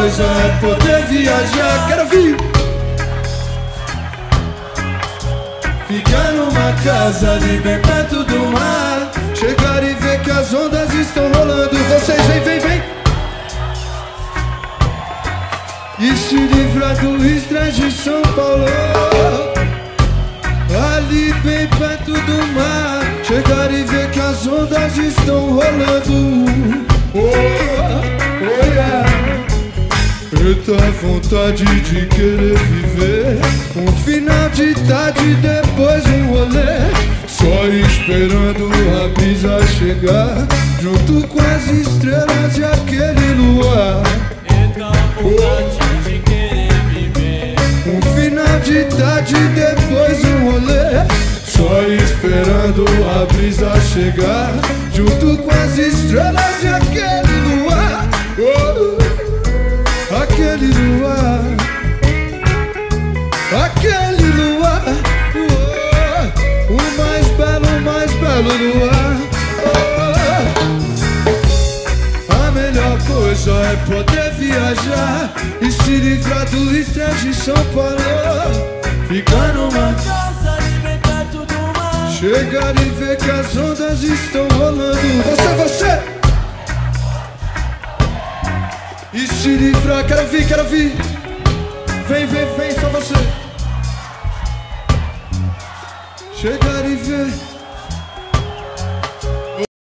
coisa é poder viajar. Quero vir. Ficar numa casa ali bem perto do mar, chegar e ver que as ondas estão rolando. Vocês vem, vem, vem. E se livrar do estresse de São Paulo, ali bem perto do mar, chegar e ver que as ondas estão rolando. Oh, oh yeah. Eita vontade de querer viver um final de tarde, depois um rolê, só esperando a brisa chegar, junto com as estrelas e aquele luar. Eita vontade de querer viver um final de tarde, depois um rolê, só esperando a brisa chegar, junto com as estrelas e aquele luar. Oh, aquele luar, aquele luar, oh, o mais belo luar. Oh, a melhor coisa é poder viajar e se livrar do estresse de São Paulo, ficar numa casa ali bem perto do mar, chegar e ver que as ondas estão rolando. Você e se livrar, quero vir, quero vir. Vem, vem, vem, só você. Chegar e ver